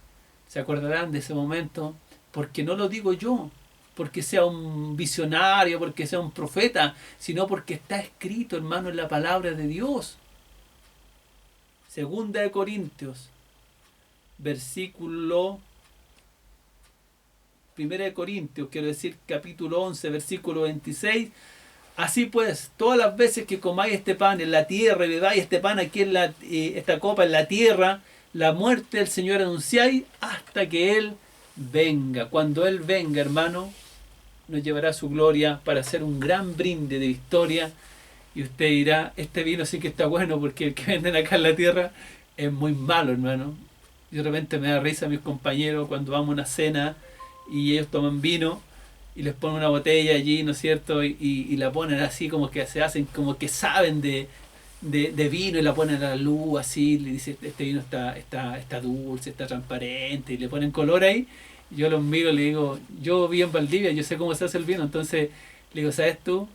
Se acordarán de ese momento, porque no lo digo yo, porque sea un visionario, porque sea un profeta, sino porque está escrito, hermano, en la palabra de Dios. Segunda de Corintios, versículo... Primera de Corintios, quiero decir capítulo 11, versículo 26. Así pues, todas las veces que comáis este pan en la tierra y bebáis este pan aquí en esta copa en la tierra, la muerte del Señor anunciáis hasta que Él venga. Cuando Él venga, hermano, nos llevará su gloria para hacer un gran brinde de victoria. Y usted dirá, este vino sí que está bueno, porque el que venden acá en la tierra es muy malo, hermano. Y de repente me da risa a mis compañeros cuando vamos a una cena y ellos toman vino y les ponen una botella allí, ¿no es cierto? Y la ponen así como que se hacen, como que saben de vino, y la ponen a la luz así, y dicen, este vino está dulce, está transparente, y le ponen color ahí. Y yo los miro y le digo, yo vivo en Valdivia, yo sé cómo se hace el vino, entonces le digo, ¿sabes tú?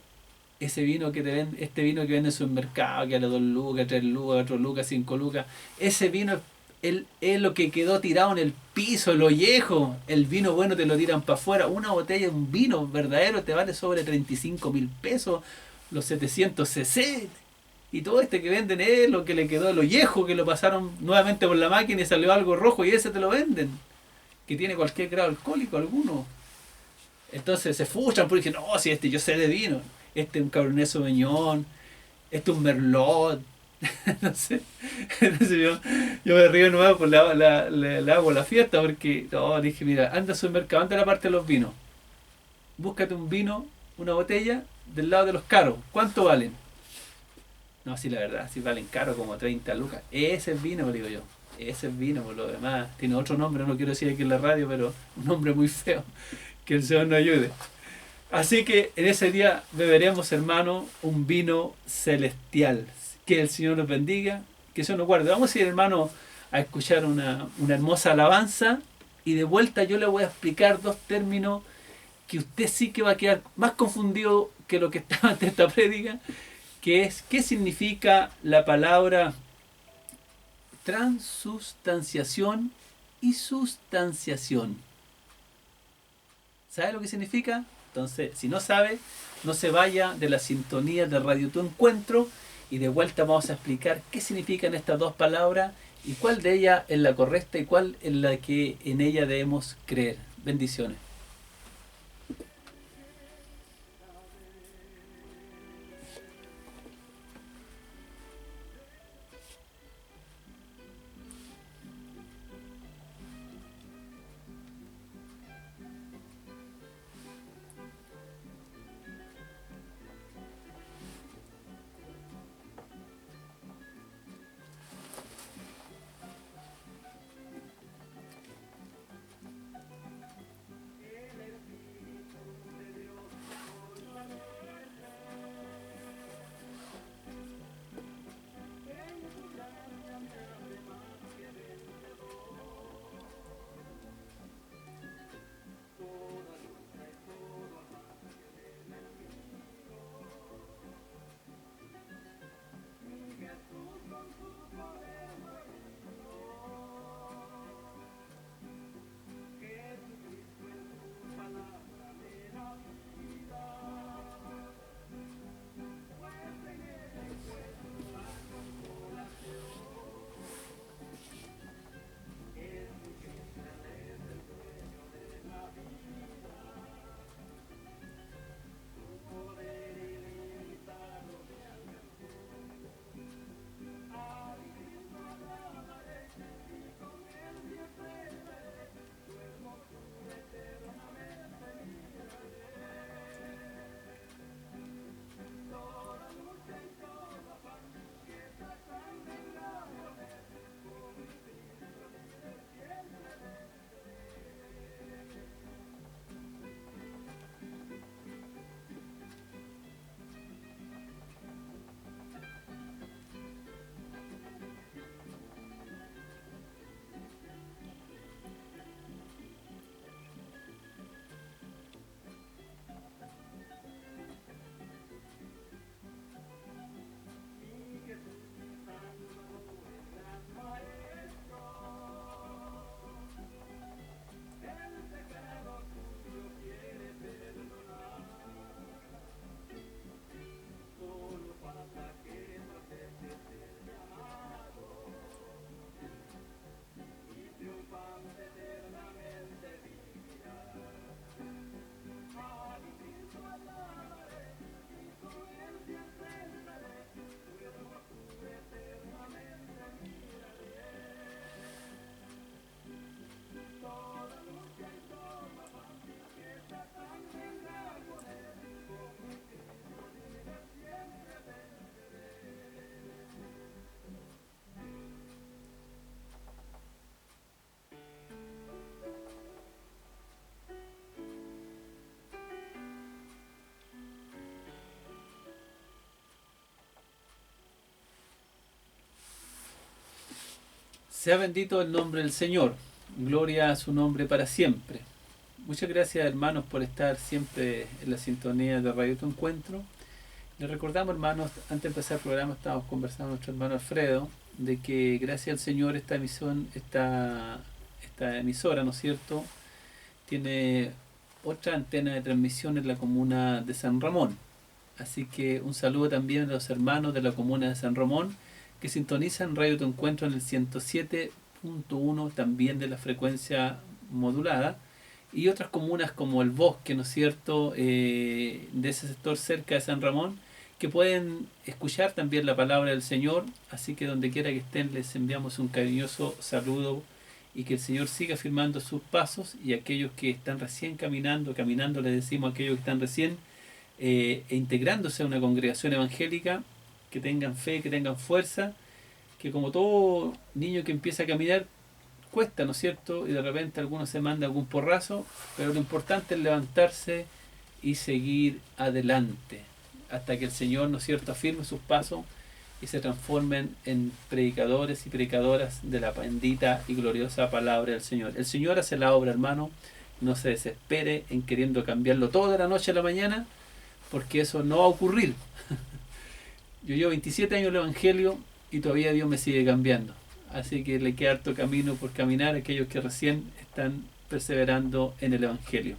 Ese vino que te vende, este vino que vende en su mercado, que a las 2 lucas, 3 lucas, 4 lucas, 5 lucas, ese vino es lo que quedó tirado en el piso, el ollejo. El vino bueno te lo tiran para afuera. Una botella de un vino verdadero te vale sobre 35.000 pesos, los 700 cc. Y todo este que venden es lo que le quedó el ollejo, que lo pasaron nuevamente por la máquina y salió algo rojo, y ese te lo venden, que tiene cualquier grado alcohólico alguno. Entonces se frustran porque dicen, no, si yo sé de vino, este es un Cabernet Sauvignon, este es un Merlot. No sé. Entonces yo me río nuevo, pues le hago la fiesta, porque no, dije, mira, anda al supermercado, anda a la parte de los vinos, búscate un vino, una botella del lado de los caros. ¿Cuánto valen? No, sí, la verdad, sí valen caro, como 30 lucas. Ese es vino, digo yo. Ese es vino, por lo demás tiene otro nombre, no quiero decir aquí en la radio, pero un nombre muy feo. Que el Señor nos ayude. Así que en ese día beberemos, hermano, un vino celestial. Que el Señor nos bendiga, que el Señor nos guarde. Vamos a ir, hermano, a escuchar una hermosa alabanza, y de vuelta yo le voy a explicar 2 términos que usted sí que va a quedar más confundido que lo que estaba antes de esta prédica, que es, ¿qué significa la palabra transustanciación y sustanciación? ¿Sabe lo que significa? Entonces, si no sabe, no se vaya de la sintonía de Radio Tu Encuentro, y de vuelta vamos a explicar qué significan estas dos palabras y cuál de ellas es la correcta y cuál es la que en ella debemos creer. Bendiciones. Sea bendito el nombre del Señor. Gloria a su nombre para siempre. Muchas gracias, hermanos, por estar siempre en la sintonía de Radio Tu Encuentro. Les recordamos, hermanos, antes de empezar el programa estábamos conversando con nuestro hermano Alfredo de que gracias al Señor esta emisora, ¿no es cierto?, tiene otra antena de transmisión en la comuna de San Ramón. Así que un saludo también a los hermanos de la comuna de San Ramón que sintonizan Radio Tu Encuentro en el 107.1, también de la frecuencia modulada, y otras comunas como El Bosque, ¿no es cierto?, de ese sector cerca de San Ramón, que pueden escuchar también la palabra del Señor. Así que donde quiera que estén les enviamos un cariñoso saludo y que el Señor siga firmando sus pasos, y aquellos que están recién caminando les decimos a aquellos que están recién integrándose a una congregación evangélica, que tengan fe, que tengan fuerza, que como todo niño que empieza a caminar, cuesta, ¿no es cierto?, y de repente alguno se manda algún porrazo, pero lo importante es levantarse y seguir adelante, hasta que el Señor, ¿no es cierto?, afirme sus pasos y se transformen en predicadores y predicadoras de la bendita y gloriosa palabra del Señor. El Señor hace la obra, hermano, no se desespere en queriendo cambiarlo todo de la noche a la mañana, porque eso no va a ocurrir. Yo llevo 27 años en el Evangelio y todavía Dios me sigue cambiando. Así que le queda harto camino por caminar a aquellos que recién están perseverando en el Evangelio.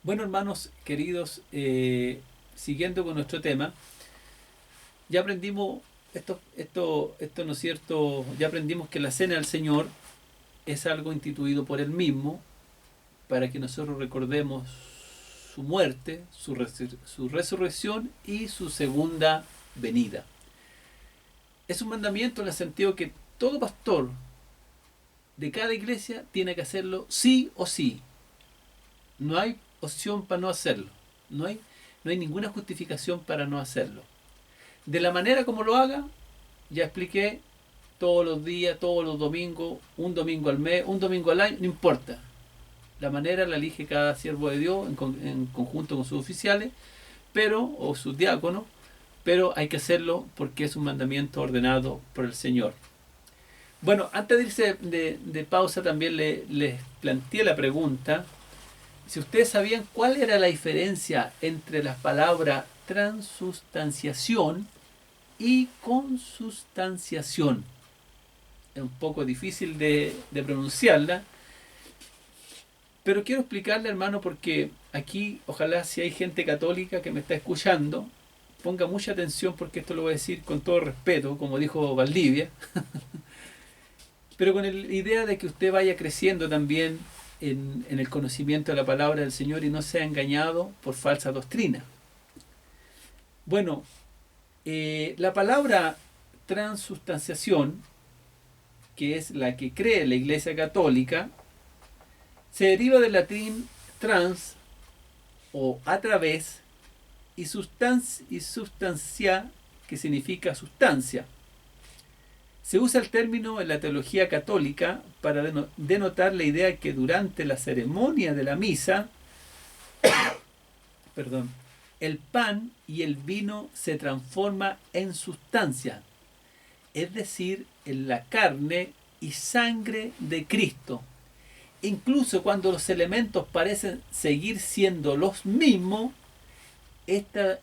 Bueno, hermanos queridos, siguiendo con nuestro tema, ya aprendimos esto no es cierto, ya aprendimos que la cena del Señor es algo instituido por Él mismo para que nosotros recordemos su muerte, su resurrección y su segunda venida. Es un mandamiento en el sentido que todo pastor de cada iglesia tiene que hacerlo sí o sí. No hay opción para no hacerlo. No hay, no hay ninguna justificación para no hacerlo. De la manera como lo haga, ya expliqué, todos los días, todos los domingos, un domingo al mes, un domingo al año, no importa. La manera la elige cada siervo de Dios en conjunto con sus oficiales, o sus diáconos, pero hay que hacerlo porque es un mandamiento ordenado por el Señor. Bueno, antes de irse de pausa también les planteé la pregunta, si ustedes sabían cuál era la diferencia entre las palabras transustanciación y consustanciación. Es un poco difícil de pronunciarla, pero quiero explicarle, hermano, porque aquí, ojalá si hay gente católica que me está escuchando, ponga mucha atención porque esto lo voy a decir con todo respeto, como dijo Valdivia, pero con la idea de que usted vaya creciendo también en el conocimiento de la palabra del Señor y no sea engañado por falsa doctrina. Bueno, la palabra transustanciación, que es la que cree la Iglesia Católica, se deriva del latín trans o a través y substancia, que significa sustancia. Se usa el término en la teología católica para denotar la idea que durante la ceremonia de la misa, el pan y el vino se transforman en sustancia, es decir, en la carne y sangre de Cristo. Incluso cuando los elementos parecen seguir siendo los mismos, esto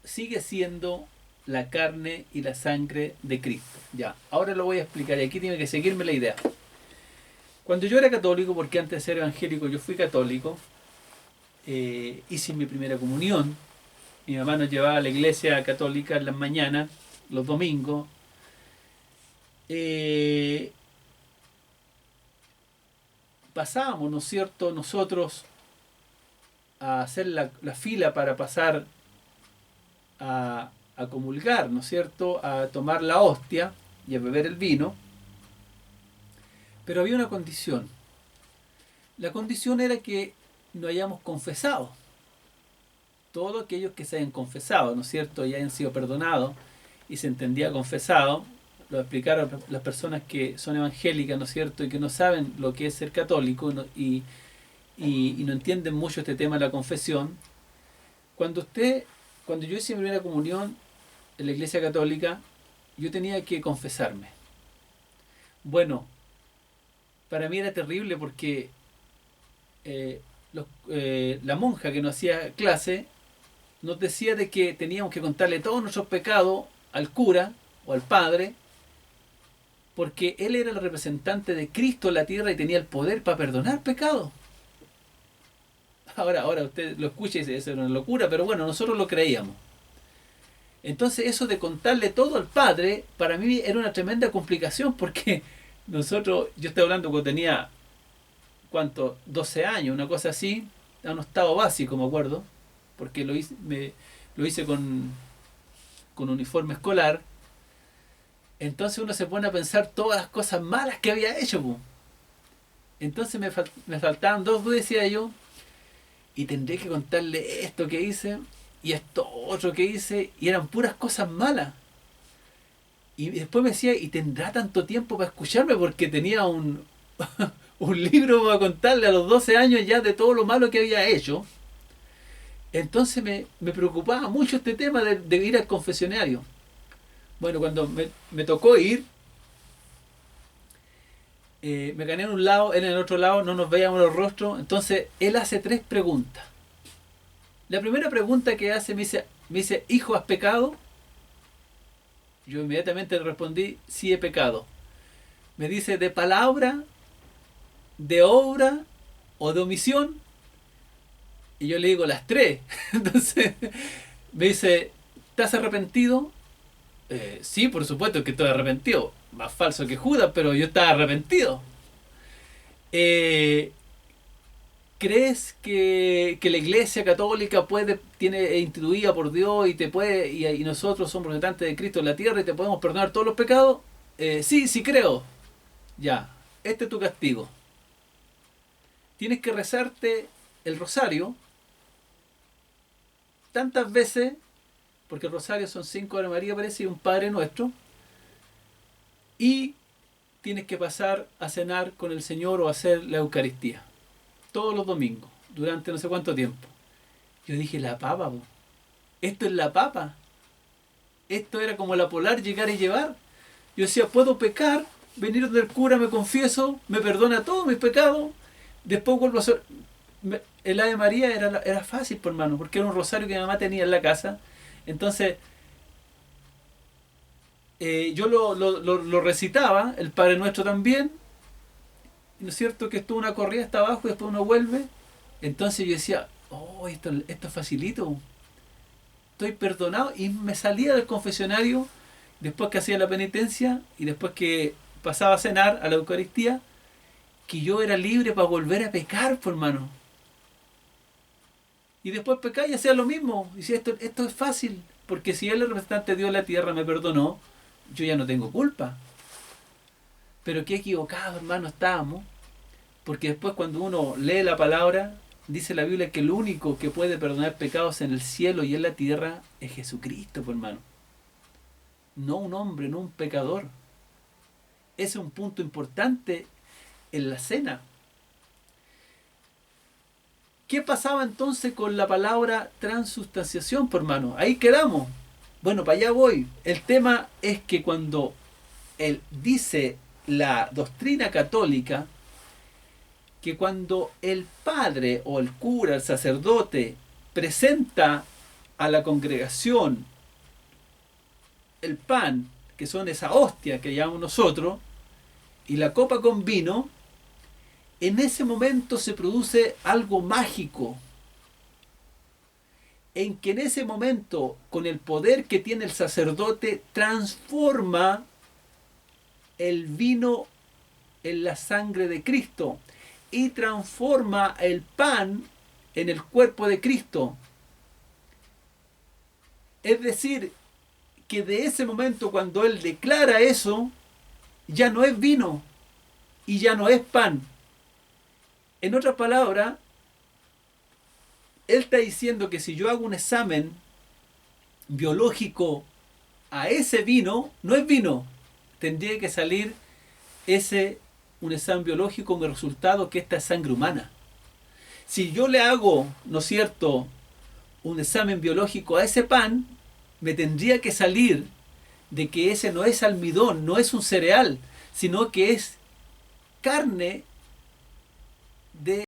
sigue siendo la carne y la sangre de Cristo. Ya, ahora lo voy a explicar y aquí tiene que seguirme la idea. Cuando yo era católico, porque antes de ser evangélico yo fui católico, hice mi primera comunión. Mi mamá nos llevaba a la iglesia católica en las mañanas, los domingos. Pasábamos, ¿no es cierto?, nosotros a hacer la fila para pasar a comulgar, ¿no es cierto?, a tomar la hostia y a beber el vino. Pero había una condición. La condición era que no hayamos confesado. Todos aquellos que se hayan confesado, ¿no es cierto?, y hayan sido perdonados, y se entendía confesado, lo explicaron las personas que son evangélicas, ¿no es cierto?, y que no saben lo que es ser católico y no entienden mucho este tema de la confesión. Cuando yo hice mi primera comunión en la iglesia católica, yo tenía que confesarme. Bueno, para mí era terrible porque la monja que nos hacía clase nos decía de que teníamos que contarle todos nuestros pecados al cura o al padre, porque él era el representante de Cristo en la tierra y tenía el poder para perdonar pecados. Ahora usted lo escucha y dice, eso es una locura, pero bueno, nosotros lo creíamos. Entonces eso de contarle todo al padre, para mí era una tremenda complicación, porque yo estoy hablando cuando tenía, ¿cuánto? 12 años, una cosa así, a un octavo básico, me acuerdo, porque lo hice con uniforme escolar. Entonces uno se pone a pensar todas las cosas malas que había hecho, po. Entonces me faltaban 2 dudas, decía yo, y tendré que contarle esto que hice y esto otro que hice, y eran puras cosas malas. Y después me decía, ¿y tendrá tanto tiempo para escucharme? Porque tenía un libro para contarle a los 12 años ya de todo lo malo que había hecho. Entonces me preocupaba mucho este tema de ir al confesionario. Bueno, cuando me tocó ir, me gané en un lado, él en el otro lado, no nos veíamos los rostros. Entonces él hace 3 preguntas. La primera pregunta que hace me dice, ¿hijo, has pecado? Yo inmediatamente le respondí, sí he pecado. Me dice, ¿de palabra, de obra o de omisión, y yo le digo las tres. Entonces me dice, ¿estás arrepentido? Sí, por supuesto que estoy arrepentido. Más falso que Judas, pero yo estaba arrepentido. Eh, ¿Crees que la Iglesia Católica tiene instituida por Dios y te puede y nosotros somos representantes de Cristo en la tierra y te podemos perdonar todos los pecados? Sí, sí creo. Ya, este es tu castigo. Tienes que rezarte el rosario tantas veces, porque el rosario son 5 Ave María, parece, y un Padre Nuestro, y tienes que pasar a cenar con el Señor o hacer la Eucaristía todos los domingos, durante no sé cuánto tiempo. Yo dije, la papa, po. Esto es la papa. Esto era como la polar, llegar y llevar. Yo decía, puedo pecar, venir del cura, me confieso, me perdona todos mis pecados, después vuelvo a hacer... El Ave María era fácil, por hermano, porque era un rosario que mi mamá tenía en la casa. Entonces, yo lo recitaba, el Padre Nuestro también, ¿no es cierto? Que estuvo una corrida hasta abajo y después uno vuelve. Entonces yo decía, oh, esto es facilito, estoy perdonado, y me salía del confesionario después que hacía la penitencia y después que pasaba a cenar a la Eucaristía, que yo era libre para volver a pecar, por hermano. Y después pecar y hacía lo mismo. Y decía, esto es fácil, porque si el representante de Dios en la tierra me perdonó, yo ya no tengo culpa. Pero qué equivocado, hermano, estábamos, porque después cuando uno lee la palabra, dice la Biblia que el único que puede perdonar pecados en el cielo y en la tierra es Jesucristo, pues, hermano. No un hombre, no un pecador. Ese es un punto importante en la cena. ¿Qué pasaba entonces con la palabra transustanciación, por hermano? Ahí quedamos. Bueno, para allá voy. El tema es que cuando él dice la doctrina católica, que cuando el padre o el cura, el sacerdote, presenta a la congregación el pan, que son esa hostia que llamamos nosotros, y la copa con vino, en ese momento se produce algo mágico, en que en ese momento, con el poder que tiene el sacerdote, transforma el vino en la sangre de Cristo y transforma el pan en el cuerpo de Cristo. Es decir, que de ese momento, cuando él declara eso, ya no es vino y ya no es pan. En otras palabras, él está diciendo que si yo hago un examen biológico a ese vino, no es vino. Tendría que salir un examen biológico con el resultado que esta es sangre humana. Si yo le hago, ¿no es cierto?, un examen biológico a ese pan, me tendría que salir de que ese no es almidón, no es un cereal, sino que es carne de